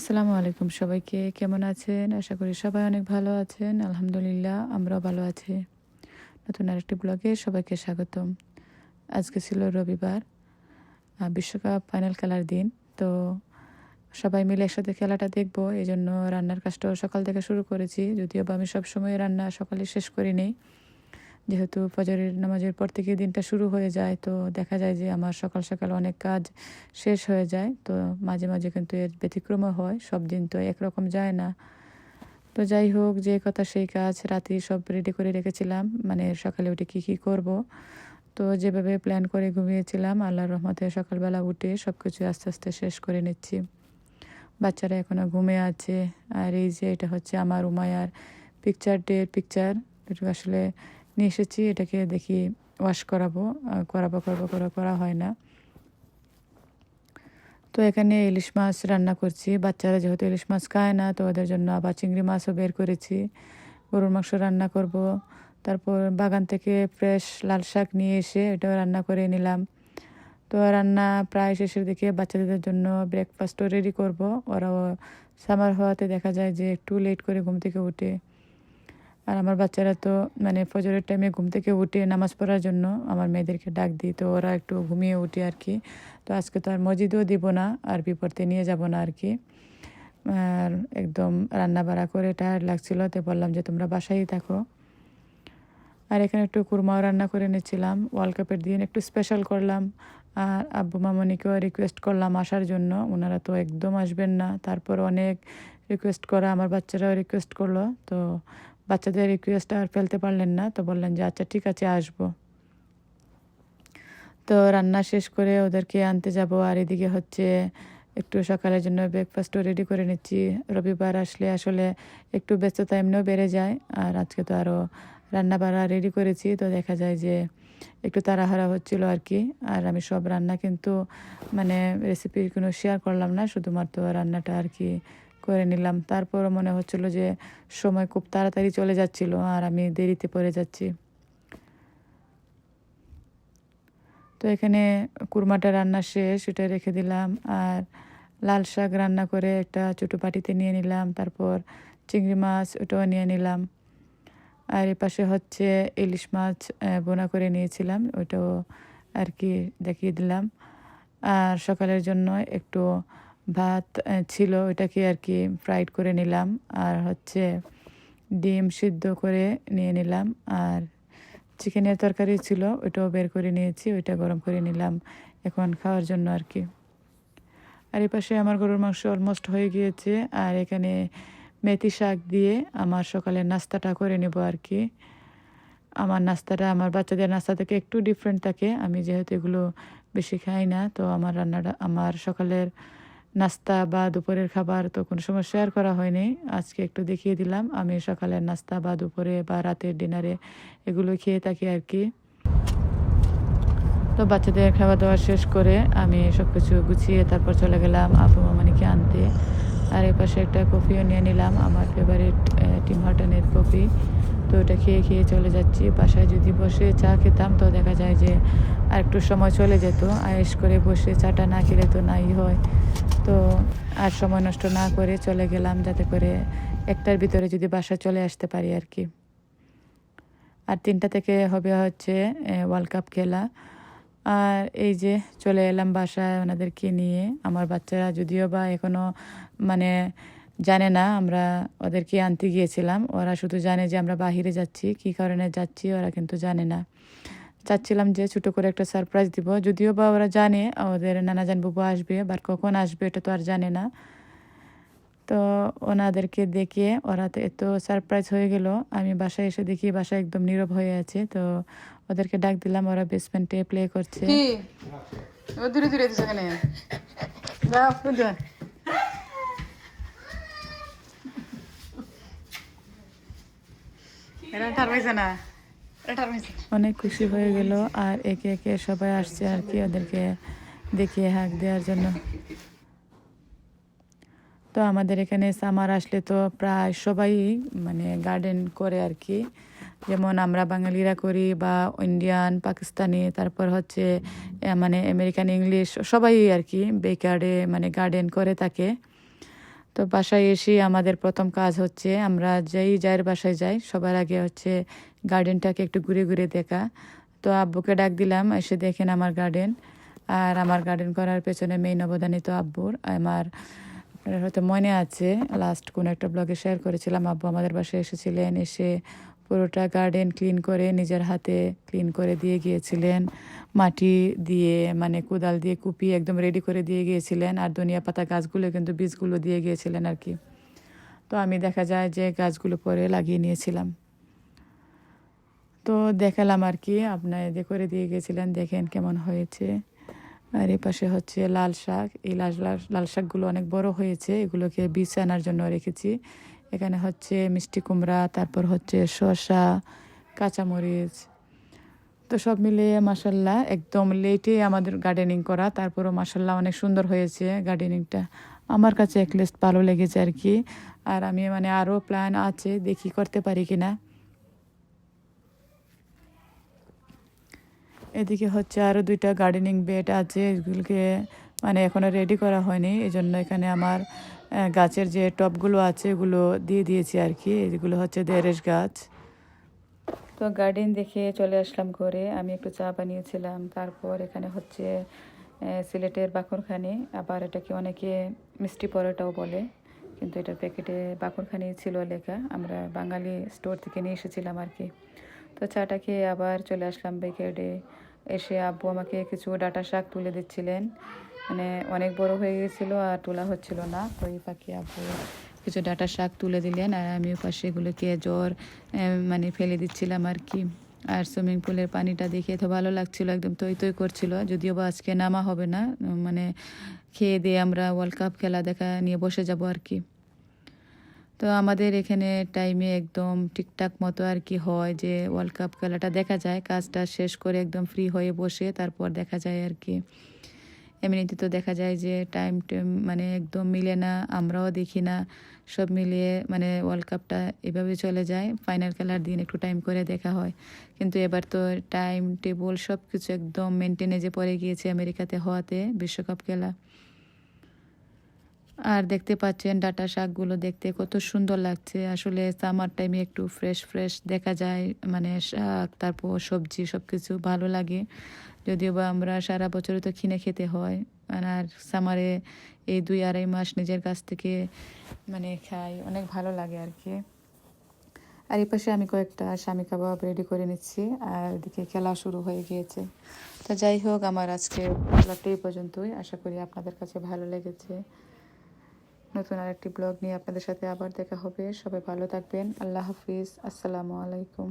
আসসালামু আলাইকুম সবাইকে। কেমন আছেন? আশা করি সবাই অনেক ভালো আছেন। আলহামদুলিল্লাহ আমরাও ভালো আছি। নতুন আরেকটি ব্লগে সবাইকে স্বাগতম। আজকে ছিল রবিবার, বিশ্বকাপ ফাইনাল খেলার দিন। তো সবাই মিলে একসাথে খেলাটা দেখব। এজন্য রান্নার কাজটাও সকাল থেকে শুরু করেছি। যদিও বা আমি সবসময় রান্না সকালে শেষ করি নেই। যেহেতু ফজরের নামাজের পর থেকে দিনটা শুরু হয়ে যায়, তো দেখা যায় যে আমার সকাল সকাল অনেক কাজ শেষ হয়ে যায়। তো মাঝে মাঝে কিন্তু এর ব্যতিক্রমও হয়, সব দিন তো একরকম যায় না। তো যাই হোক, যে কথা সেই কাজ, রাতেই সব রেডি করে রেখেছিলাম, মানে সকালে উঠে কী কী করব। তো যেভাবে প্ল্যান করে ঘুমিয়েছিলাম, আল্লাহর রহমতে সকালবেলা উঠে সব কিছু আস্তে আস্তে শেষ করে নিচ্ছি। বাচ্চারা এখনও ঘুমিয়ে আছে। আর এই যে এটা হচ্ছে আমার উমায়ার ডের পিকচার। এটা আসলে নিয়ে এসেছি, এটাকে দেখি ওয়াশ করাবো। করা হয় না। তো এখানে ইলিশ মাছ রান্না করছি। বাচ্চারা যেহেতু ইলিশ মাছ খায় না, তো ওদের জন্য আবার চিংড়ি মাছও বের করেছি। গরুর মাংস রান্না করব। তারপর বাগান থেকে ফ্রেশ লাল শাক নিয়ে এসে এটাও রান্না করে নিলাম। তো রান্না প্রায় শেষের দিকে, বাচ্চাদের জন্য ব্রেকফাস্টও রেডি করব। ওরাও সামার হওয়াতে দেখা যায় যে একটু লেট করে ঘুম থেকে উঠে। আর আমার বাচ্চারা তো মানে ফজরের টাইমে ঘুম থেকে উঠে নামাজ পড়ার জন্য আমার মেয়েদেরকে ডাক দিই, তো ওরা একটু ঘুমিয়ে উঠে আর কি। তো আজকে তো আর মসজিদেও দিব না, আর বিপড়তে নিয়ে যাব না আর কি। আর একদম রান্না বাড়া করে টায়ার্ড লাগছিলো, তো বললাম যে তোমরা বাসায়ই থাকো। আর এখানে একটু কুরমাও রান্না করে নিচ্ছিলাম। ওয়ার্ল্ড কাপের দিন একটু স্পেশাল করলাম। আর আব্বু মামনিকেও রিকোয়েস্ট করলাম আসার জন্য। ওনারা তো একদম আসবেন না, তারপর অনেক রিকোয়েস্ট করা, আমার বাচ্চারাও রিকোয়েস্ট করলো। তো বাচ্চাদের রিকোয়েস্ট আর ফেলতে পারলেন না, তো বললেন যে আচ্ছা ঠিক আছে আসবো। তো রান্না শেষ করে ওদেরকে আনতে যাব। আর এদিকে হচ্ছে একটু সকালের জন্য ব্রেকফাস্টও রেডি করে নিচ্ছি। রবিবার আসলে আসলে একটু ব্যস্ততা এমনিও বেড়ে যায়। আর আজকে তো আরও রান্না বাড়া রেডি করেছি, তো দেখা যায় যে একটু তাড়াহুড়া হচ্ছিল আর কি। আর আমি সব রান্না কিন্তু মানে রেসিপি কোনো শেয়ার করলাম না, শুধুমাত্র রান্নাটা আর কি করে নিলাম। তারপরও মনে হচ্ছিল যে সময় খুব তাড়াতাড়ি চলে যাচ্ছিল আর আমি দেরিতে পড়ে যাচ্ছি। তো এখানে কুরমাটা রান্না শেষ, এটা রেখে দিলাম। আর লাল শাক রান্না করে একটা ছোটো বাটিতে নিয়ে নিলাম। তারপর চিংড়ি মাছ ওটাও নিয়ে নিলাম। আর এপাশে হচ্ছে ইলিশ মাছ বোনা করে নিয়েছিলাম, ওটাও আর কি দেখিয়ে দিলাম। আর সকালের জন্য একটু ভাত ছিল, ওইটাকে আর কি ফ্রাইড করে নিলাম। আর হচ্ছে ডিম সিদ্ধ করে নিয়ে নিলাম। আর চিকেনের তরকারি ছিল, ওইটাও বের করে নিয়েছি, ওইটা গরম করে নিলাম এখন খাওয়ার জন্য আর কি। আর এই পাশে আমার গরুর মাংস অলমোস্ট হয়ে গিয়েছে। আর এখানে মেথি শাক দিয়ে আমার সকালের নাস্তাটা করে নেব আর কি। আমার নাস্তাটা আমার বাচ্চাদের নাস্তা থেকে একটু ডিফারেন্ট থাকে। আমি যেহেতু এগুলো বেশি খাই না, তো আমার রান্নাটা, আমার সকালের নাস্তা বা দুপুরের খাবার তো কোনো সময় শেয়ার করা হয়নি। আজকে একটু দেখিয়ে দিলাম আমি সকালের নাস্তা বা দুপুরে বা রাতের ডিনারে এগুলো খেয়ে থাকি আর কি। তো বাচ্চাদের খাওয়া দাওয়া শেষ করে আমি সব কিছু গুছিয়ে তারপর চলে গেলাম আপু মামানিকে আনতে। আর এ পাশে একটা কফিও নিয়ে নিলাম, আমার ফেভারিট টিম হর্টনের কফি। তো ওটা খেয়ে খেয়ে চলে যাচ্ছি বাসায়। যদি বসে চা খেতাম তো দেখা যায় যে আর একটু সময় চলে যেত। আয়েশ করে বসে চাটা না খেলে তো নাই হয়। তো আর সময় নষ্ট না করে চলে গেলাম, যাতে করে একটার ভিতরে যদি বাসায় চলে আসতে পারি আর কি। আর 3টা থেকে হবে হচ্ছে ওয়ার্ল্ড কাপ খেলা। আর এই যে চলে এলাম বাসায় ওনাদেরকে নিয়ে। আমার বাচ্চারা যদিও বা এখনও মানে জানে না আমরা ওদেরকে আনতে গিয়েছিলাম, ওরা শুধু জানে যে আমরা বাহিরে যাচ্ছি, কী কারণে যাচ্ছি ওরা কিন্তু জানে না। চাচ্ছিলাম যে ছোটো করে একটা সারপ্রাইজ দিব, যদিও বা ওরা জানে ওদের নানাজান বুবু আসবে, বাট কখন আসবে এটা তো আর জানে না। তো ওনাদেরকে দেখে ওরা তো এত সারপ্রাইজ হয়ে গেল। আমি বাসায় এসে দেখি বাসায় একদম নীরব হয়ে আছে। তো ওদেরকে ডাক দিলাম, ওরা বেসমেন্টে প্লে করছে। কি ও দূরে দূরে দিছে কেন যা ফুদু এরা ঠার পাইছে না, এরা ঠার পাইছে না। অনেক খুশি হয়ে গেল। আর একে একে সবাই আসছে আর কি ওদেরকে দেখিয়ে হাঁক দেওয়ার জন্য। তো আমাদের এখানে সামার আসলে তো প্রায় সবাই মানে গার্ডেন করে আর কি। যেমন আমরা বাঙালিরা করি বা ইন্ডিয়ান, পাকিস্তানি, তারপর হচ্ছে মানে আমেরিকান, ইংলিশ সবাই আর কি বেকারে মানে গার্ডেন করে থাকে। তো বাসায় এসে আমাদের প্রথম কাজ হচ্ছে আমরা যেই যার বাসায় যাই সবার আগে হচ্ছে গার্ডেনটাকে একটু ঘুরে ঘুরে দেখা। তো আব্বুকে ডাক দিলাম, এসে দেখেন আমার গার্ডেন। আর আমার গার্ডেন করার পেছনে মেইন অবদানই তো আব্বুর। আমার আপনার হয়তো মনে আছে লাস্ট কোনো একটা ব্লগে শেয়ার করেছিলাম, আব্বু আমাদের বাসায় এসেছিলেন, এসে পুরোটা গার্ডেন ক্লিন করে নিজের হাতে ক্লিন করে দিয়ে গিয়েছিলেন। মাটি দিয়ে মানে কোদাল দিয়ে কুপিয়ে একদম রেডি করে দিয়ে গিয়েছিলেন। আর ধনিয়া পাতা গাছগুলো কিন্তু বীজগুলো দিয়ে গিয়েছিলেন আর কি। তো আমি দেখা যায় যে গাছগুলো পরে লাগিয়ে নিয়েছিলাম। তো দেখালাম আর কি, আপনার করে দিয়ে গেছিলেন, দেখেন কেমন হয়েছে। আর এই পাশে হচ্ছে লাল শাক, এই লাল লাল শাকগুলো অনেক বড় হয়েছে, এগুলোকে বীজ আনার জন্য রেখেছি। এখানে হচ্ছে মিষ্টি কুমড়া, তারপর হচ্ছে শসা, কাঁচামরিচ। তো সব মিলিয়ে মাসাল্লাহ একদম লেটে আমাদের গার্ডেনিং করা, তারপরও মাসাল্লাহ অনেক সুন্দর হয়েছে গার্ডেনিংটা। আমার কাছে লিস্ট ভালো লেগেছে আর কি। আর আমি মানে আরও প্ল্যান আছে, দেখি করতে পারি কিনা। এদিকে হচ্ছে আরও 2টা গার্ডেনিং বেড আছে, এগুলোকে মানে এখনও রেডি করা হয়নি, এই জন্য এখানে আমার গাছের যে টবগুলো আছে এগুলো দিয়ে দিয়েছি আর কি। এগুলো হচ্ছে দেরেশ গাছ। তো গার্ডেন দেখে চলে আসলাম ঘরে, আমি একটু চা বানিয়েছিলাম। তারপর এখানে হচ্ছে সিলেটের বাকরখানি, আবার এটাকে অনেকে মিষ্টি পরোটাও বলে, কিন্তু এটার প্যাকেটে বাকরখানি ছিল লেখা। আমরা বাঙালি স্টোর থেকে নিয়ে এসেছিলাম আর কি। তো চাটা খেয়ে আবার চলে আসলাম ব্যাকয়ার্ডে। এসে আব্বু আমাকে কিছু ডাঁটা শাক তুলে দিচ্ছিলেন, মানে অনেক বড় হয়ে গেছিলো আর তোলা হচ্ছিল না। তো এই ফাঁকে আব্বু কিছু ডাঁটা শাক তুলে দিলেন, আর আমি পাশে এগুলোকে মানে ফেলে দিচ্ছিলাম আর কি। আর সুইমিং পুলের পানিটা দেখে তো ভালো লাগছিল, একদম তৈ তৈ করছিল। যদিও বা আজকে নামা হবে না, মানে খেয়ে দিয়ে আমরা ওয়ার্ল্ড কাপ খেলা দেখা নিয়ে বসে যাব আর কি। তো আমাদের এখানে টাইমে একদম ঠিকঠাক মতো আর কি হয় যে ওয়ার্ল্ড কাপ খেলাটা দেখা যায়, কাজটা শেষ করে একদম ফ্রি হয়ে বসে তারপর দেখা যায় আর কি। এমনিতে তো দেখা যায় যে টাইম মানে একদম মিলে না, আমরাও দেখি না। সব মিলিয়ে মানে ওয়ার্ল্ড কাপটা এভাবে চলে যায়, ফাইনাল খেলার দিন একটু টাইম করে দেখা হয়। কিন্তু এবার তো টাইম টেবল সব কিছু একদম মেনটেনে যে পড়ে গিয়েছে আমেরিকাতে হওয়াতে বিশ্বকাপ খেলা। আর দেখতে পাচ্ছেন ডাঁটা শাকগুলো দেখতে কত সুন্দর লাগছে। আসলে সামার টাইমে একটু ফ্রেশ ফ্রেশ দেখা যায়, মানে শাক তারপর সবজি সব কিছু ভালো লাগে। যদিও বা আমরা সারা বছরে তো কিনে খেতে হয়, আর সামারে এই 2-2.5 মাস নিজের কাছ থেকে মানে খাই, অনেক ভালো লাগে আর কি। আর এই পাশে আমি কয়েকটা স্বামী কাবাব রেডি করে নিচ্ছি, আর এদিকে খেলা শুরু হয়ে গিয়েছে। তো যাই হোক, আমার আজকে ব্লগটা এই পর্যন্তই। আশা করি আপনাদের কাছে ভালো লেগেছে। নতুন আরেকটি ব্লগ নিয়ে আপনাদের সাথে আবার দেখা হবে। সবাই ভালো থাকবেন। আল্লাহ হাফিজ, আসসালামু আলাইকুম।